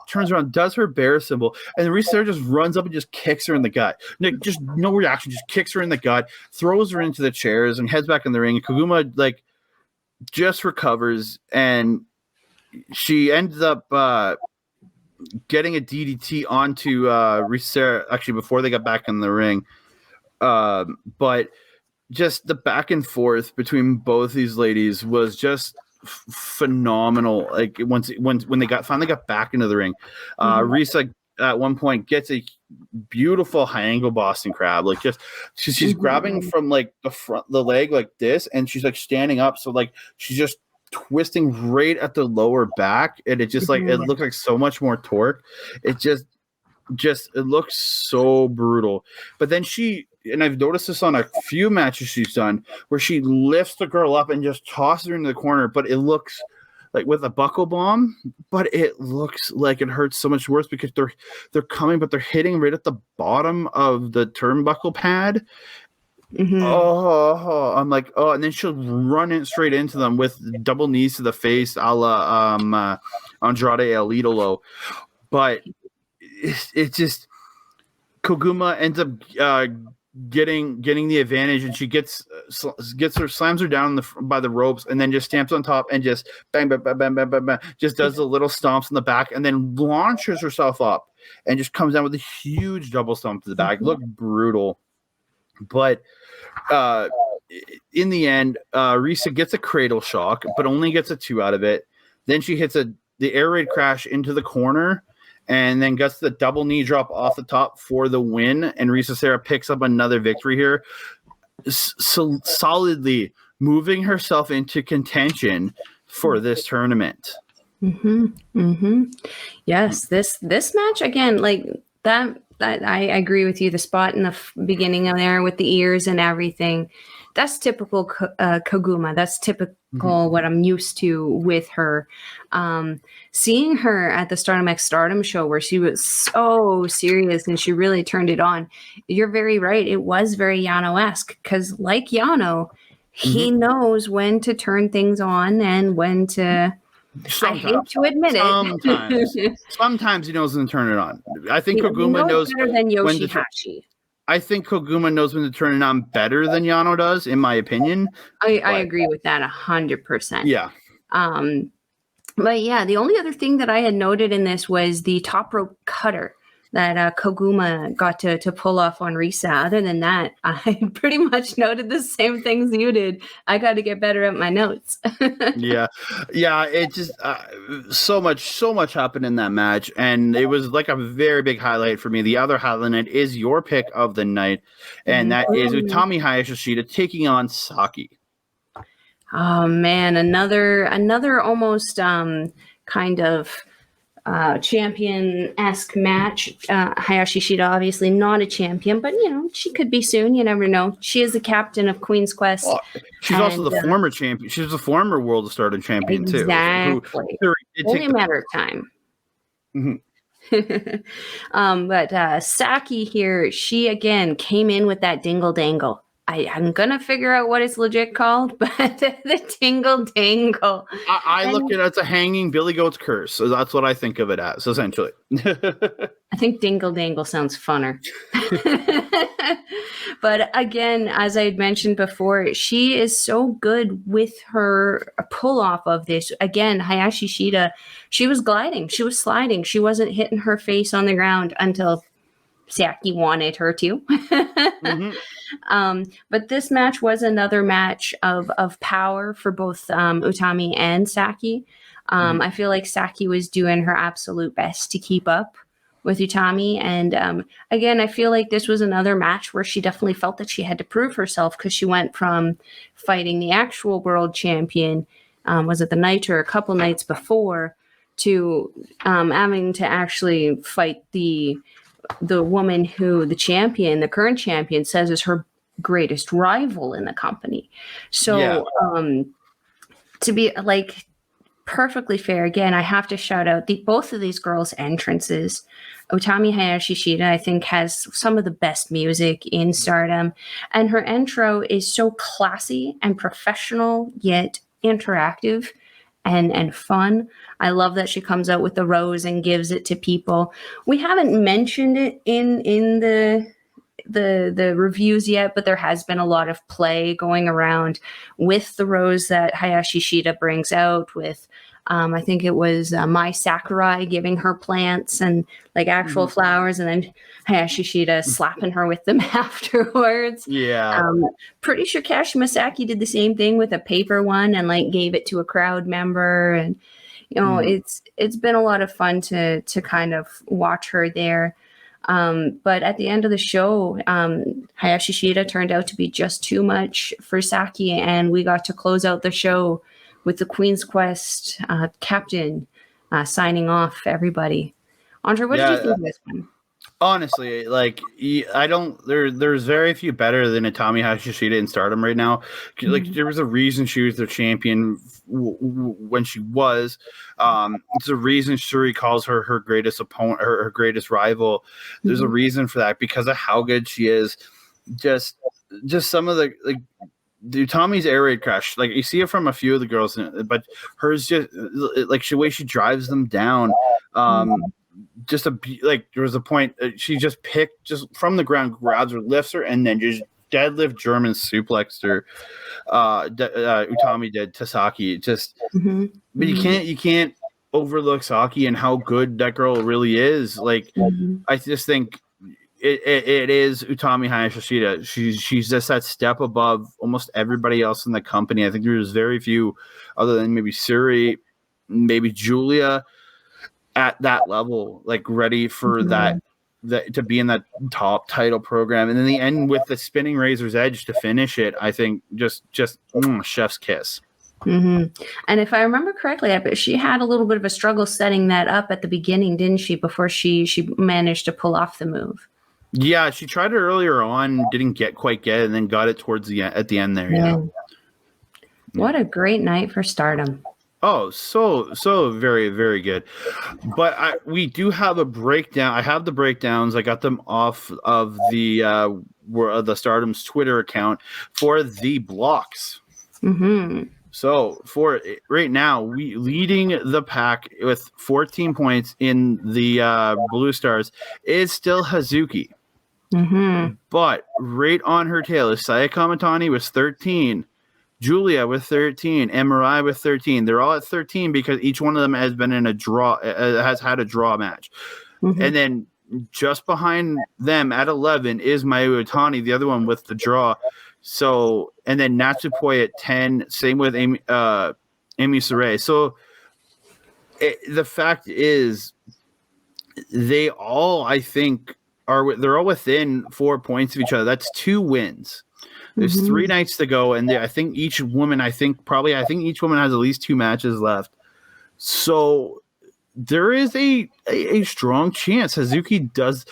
turns around, does her bear symbol, and then Risa Sera just runs up and just kicks her in the gut. Just no reaction, just kicks her in the gut, throws her into the chairs, and heads back in the ring. Koguma like just recovers, and she ends up getting a DDT onto Risa Sera actually before they got back in the ring. But just the back and forth between both these ladies was just phenomenal. Like when they finally got back into the ring, Risa at one point gets a beautiful high angle Boston Crab. Like just she's grabbing from like the leg like this, and she's like standing up, so like she's just twisting right at the lower back, and it just like it looks like so much more torque. It just it looks so brutal. But then and I've noticed this on a few matches she's done, where she lifts the girl up and just tosses her into the corner, but it looks like with a buckle bomb, but it looks like it hurts so much worse, because they're coming, but they're hitting right at the bottom of the turnbuckle pad. Oh, I'm like, oh, and then she'll run it straight into them with double knees to the face, a la Andrade El Idolo. But it's just, Koguma ends up getting the advantage, and she slams her down by the ropes, and then just stamps on top and just bang, bang, bang, bang, bang, bang, bang, just does the little stomps in the back, and then launches herself up and just comes down with a huge double stomp to the back. Looked brutal. But in the end, Risa gets a cradle shock, but only gets a 2 out of it. Then she hits the air raid crash into the corner, and then gets the double knee drop off the top for the win. And Risa Sera picks up another victory here, solidly moving herself into contention for this tournament. Yes, this match again, like that I agree with you. The spot in the beginning of there with the ears and everything, that's typical Koguma. That's typical what I'm used to with her. Seeing her at the Stardom show, where she was so serious and she really turned it on. You're very right. It was very Yano-esque, because like Yano, he knows when to turn things on and when to. Sometimes. I hate to admit it. Sometimes he knows when to turn it on. I think Koguma knows better than Yoshihashi. I think Koguma knows when to turn it on better than Yano does, in my opinion. I agree with that 100%. Yeah. But yeah, the only other thing that I had noted in this was the top rope cutter that Koguma got to pull off on Risa. Other than that, I pretty much noted the same things you did. I got to get better at my notes. Yeah. It just so much happened in that match, and it was like a very big highlight for me. The other highlight is your pick of the night, and that is Utami Hayashishita taking on Saki. Oh man, another almost kind of champion-esque match. Hayashi Shida, obviously not a champion, but she could be soon. You never know. She is the captain of Queen's Quest. Well, she's also the former champion. She's the former World of Stardom champion too. Exactly. Only a matter of time. But Saki here, she again came in with that dingle dangle. I'm gonna figure out what it's legit called, but the tingle dangle. I look at it as a hanging Billy Goat's curse, so that's what I think of it as, essentially. I think dingle dangle sounds funner. But again, as I had mentioned before, she is so good with her pull off of this. Again, Hayashi Shida, she was gliding, she was sliding, she wasn't hitting her face on the ground until Saki wanted her to. But this match was another match of power for both Utami and Saki. I feel like Saki was doing her absolute best to keep up with Utami. And again, I feel like this was another match where she definitely felt that she had to prove herself, because she went from fighting the actual world champion, was it the night or a couple nights before, to having to actually fight the woman who the current champion says is her greatest rival in the company. So to be like perfectly fair, again, I have to shout out both of these girls' entrances. Utami Hayashishita, I think, has some of the best music in Stardom, and her intro is so classy and professional, yet interactive and fun. I love that she comes out with the rose and gives it to people. We haven't mentioned it in the reviews yet, but there has been a lot of play going around with the rose that Hayashi Shida brings out with, I think it was Mai Sakurai giving her plants and like actual flowers, and then Hayashi Shida slapping her with them afterwards. Yeah. Pretty sure Kashima Saki did the same thing with a paper one and like gave it to a crowd member. And it's been a lot of fun to kind of watch her there. But at the end of the show, Hayashi Shida turned out to be just too much for Saki, and we got to close out the show with the Queen's Quest captain signing off everybody. Andre, what did you think of this one? Honestly, like there's very few better than Utami Hayashishita in Stardom right now. Like there was a reason she was their champion when she was. It's a reason Shuri calls her her greatest opponent, her greatest rival. There's a reason for that, because of how good she is. Just some of the Utami's air raid crash, like you see it from a few of the girls, but hers just like the way she drives them down. There was a point she just picked just from the ground, grabs her, lifts her, and then just deadlift German suplexed her. Utami did to Saki. But you can't overlook Saki and how good that girl really is. Like I just think it is Utami Hayashishita. She's just that step above almost everybody else in the company. I think there's very few, other than maybe Suri, maybe Julia, at that level, like ready for that to be in that top title program. And then the end with the spinning razor's edge to finish it, I think just chef's kiss. And if I remember correctly, I bet she had a little bit of a struggle setting that up at the beginning, didn't she, before she managed to pull off the move? Yeah, she tried it earlier on, didn't quite get it, and then got it towards the end, at the end there. Yeah. What a great night for Stardom. Oh, so very, very good. But we do have a breakdown. I have the breakdowns. I got them off of the Stardom's Twitter account for the blocks. So for right now, we leading the pack with 14 points in the Blue Stars is still Hazuki. Mm-hmm. But right on her tail is Saya Kamatani with 13, Julia with 13, and Mirai with 13. They're all at 13 because each one of them has been in a draw, has had a draw match. Mm-hmm. And then just behind them at 11 is Mayu Iwatani, the other one with the draw. So, and then Natsupoi at 10, same with Amy Sarai. So the fact is, they all, I think, they're all within 4 points of each other. That's 2 wins. There's Mm-hmm. 3 nights to go, and I think each woman has at least 2 matches left. So there is a strong chance Hazuki does.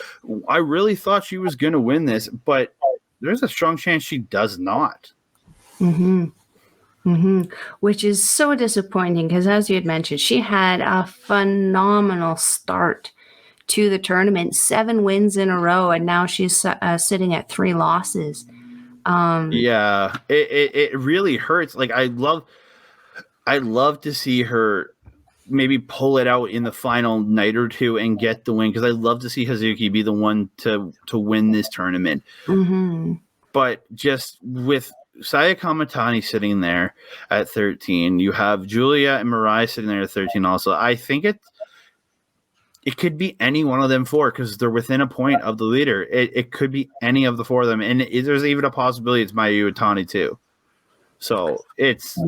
I really thought she was going to win this, but there's a strong chance she does not. Mm-hmm. Mm-hmm. Which is so disappointing because, as you had mentioned, she had a phenomenal start to the tournament, 7 wins in a row, and now she's sitting at 3 losses. Yeah, it really hurts. Like I love to see her maybe pull it out in the final night or two and get the win, because I love to see Hazuki be the one to win this tournament. Mm-hmm. But just with Saya Kamatani sitting there at 13, you have Julia and Mirai sitting there at 13 also. I think it could be any one of them 4 because they're within a point of the leader. It could be any of the 4 of them, and there's even a possibility it's Mayu Iwatani too. So it's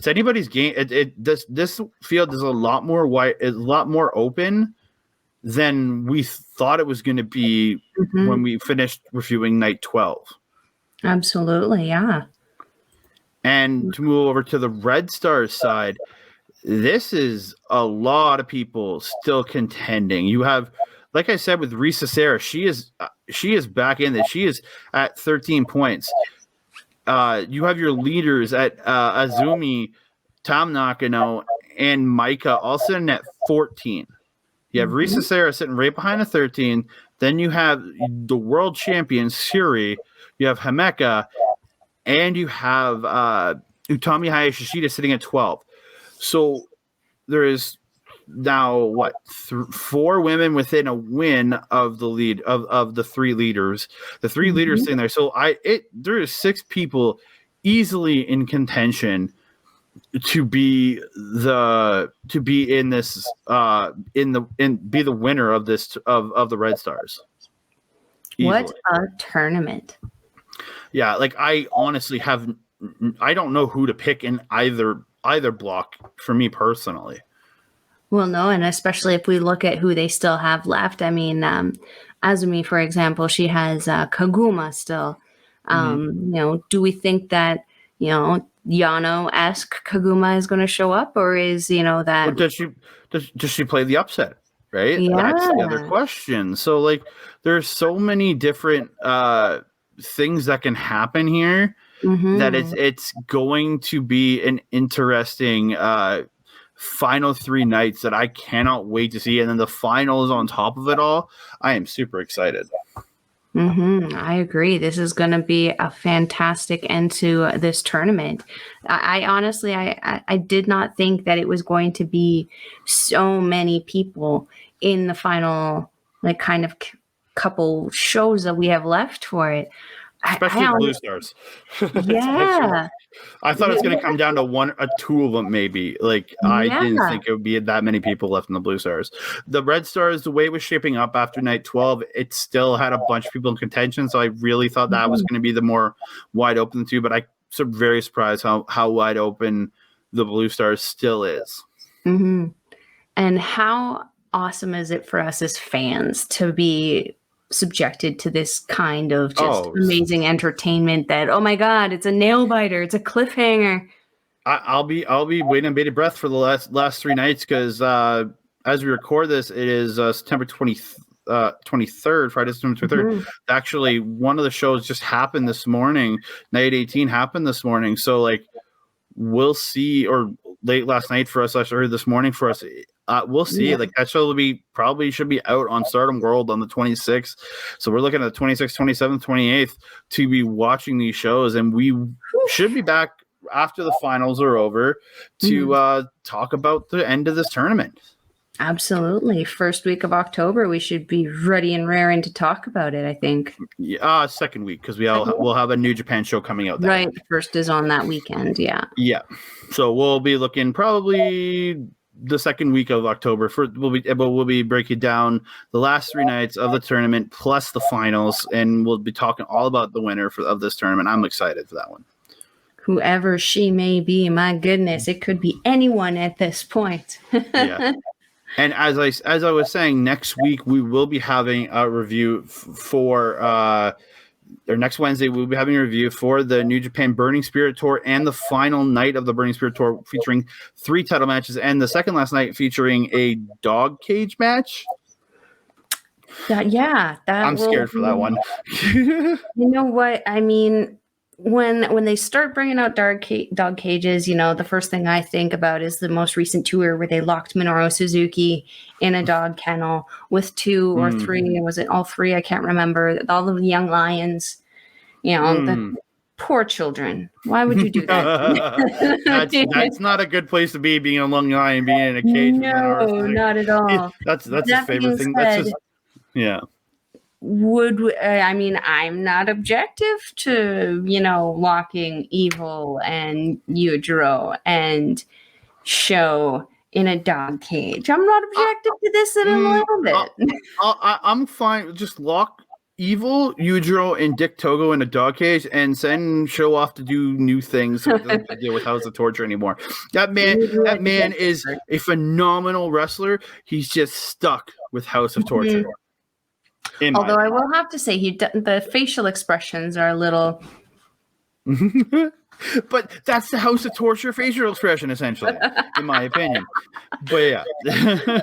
anybody's game. This field is a lot more wide, a lot more open than we thought it was going to be when we finished reviewing night 12. Absolutely, yeah. And to move over to the Red Stars side, this is a lot of people still contending. You have, like I said, with Risa Sarah, she is back in this. She is at 13 points. You have your leaders at Azumi, Tam Nakano, and Maika all sitting at 14. You have Risa Sarah sitting right behind the 13. Then you have the world champion, Suri. You have Himeka. And you have Utami Hayashishita sitting at 12. So there is now, 4 women within a win of the lead of the 3 leaders. The 3 leaders sitting there. So there is 6 people easily in contention to be in this be the winner of this of the Red Stars. Easily. What a tournament. Yeah, like I honestly I don't know who to pick in either block for me personally. Well, no, and especially if we look at who they still have left. I mean, Azumi, for example, she has Kaguma still. Do we think that, Yano-esque Kaguma is going to show up, or is, that... Well, does she play the upset, right? Yeah. That's the other question. So, like, there's so many different things that can happen here that it's going to be an interesting final 3 nights that I cannot wait to see. And then the finals on top of it all, I am super excited. I agree. This is going to be a fantastic end to this tournament. I honestly, I did not think that it was going to be so many people in the final, like, kind of couple shows that we have left for it. Especially the Blue Stars. Yeah. I thought it's going to come down to 1 or 2 of them, maybe. Like, I didn't think it would be that many people left in the Blue Stars. The Red Stars, the way it was shaping up after night 12, it still had a bunch of people in contention. So I really thought that was going to be the more wide open 2. But I'm very surprised how wide open the Blue Stars still is. And how awesome is it for us as fans to be subjected to this kind of just amazing entertainment that, oh my God, it's a nail biter, it's a cliffhanger. I'll be waiting on bated breath for the last 3 nights, because as we record this, it is September 23rd, Friday, September 23rd. Actually, one of the shows just happened this morning. Night 18 happened this morning. So, like, we'll see, or late last night for us, or this morning for us. We'll see. Like, that show should be out on Stardom-World on the 26th. So we're looking at the 26th, 27th, 28th to be watching these shows, and we should be back after the finals are over to talk about the end of this tournament. Absolutely. First week of October, we should be ready and raring to talk about it, I think. Yeah, second week, because we'll have a New Japan show coming out. Right. First is on that weekend. Yeah. Yeah. So we'll be looking probably the second week of October. We'll be breaking down the last 3 nights of the tournament plus the finals, and we'll be talking all about the winner of this tournament. I'm excited for that one. Whoever she may be, my goodness, it could be anyone at this point. Yeah. And as I was saying, next week we will be having a review or next Wednesday we'll be having a review for the New Japan Burning Spirit Tour and the final night of the Burning Spirit Tour, featuring 3 title matches, and the second last night featuring a dog cage match. I'm scared for that one. You know what? I mean, when they start bringing out dog cages, the first thing I think about is the most recent tour where they locked Minoru Suzuki in a dog kennel with 2 or 3. Was it all 3? I can't remember. All of the young lions, the poor children. Why would you do that? that's not a good place to be, being a young lion, being in a cage. No, not at all. That's his favorite thing. That's just, yeah. I'm not objective to, locking Evil and Yujiro and Sho in a dog cage. I'm not objective to this in a little bit. I'm fine. Just lock Evil, Yujiro, and Dick Togo in a dog cage and send Sho off to do new things so he doesn't have to deal with House of Torture anymore. That man is a phenomenal wrestler. He's just stuck with House of Torture. Although I will have to say, the facial expressions are a little... But that's the House of Torture facial expression, essentially, in my opinion. But yeah.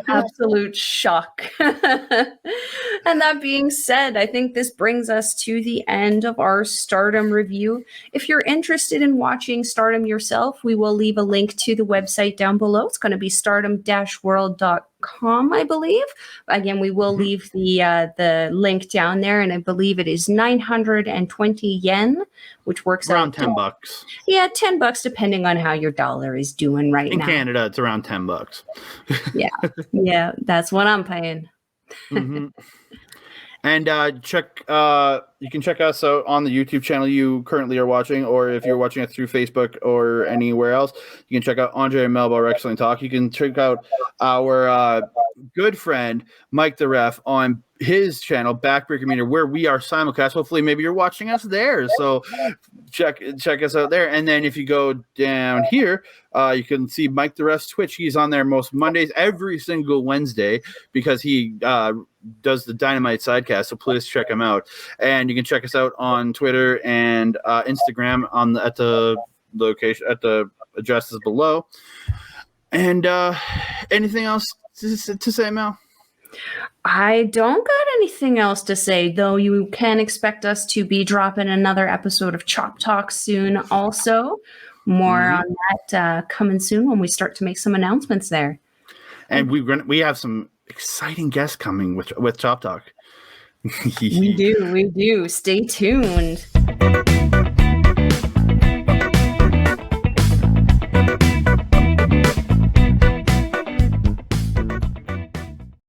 Absolute shock. And that being said, I think this brings us to the end of our Stardom review. If you're interested in watching Stardom yourself, we will leave a link to the website down below. It's going to be stardom-world.com, I believe. Again, we will leave the link down there, and I believe it is 920 yen, which works around out $10. Yeah, $10 depending on how your dollar is doing right now. In Canada, it's around $10. Yeah, that's what I'm paying. And you can check us out on the YouTube channel you currently are watching, or if you're watching it through Facebook or anywhere else, you can check out Andre and Melball Wrestling Talk. You can check out our good friend Mike the Ref on his channel, Backbreaker Meter, where we are simulcast. Hopefully, maybe you're watching us there. So check us out there. And then if you go down here, you can see Mike the Ref's Twitch. He's on there most Mondays, every single Wednesday, because he does the Dynamite Sidecast. So please check him out. And you can check us out on Twitter and Instagram at the location, at the addresses below. And anything else to say, Mel? I don't got anything else to say, though you can expect us to be dropping another episode of Chop Talk soon also. More on that coming soon when we start to make some announcements there. And we have some exciting guests coming with Chop Talk. We do. Stay tuned.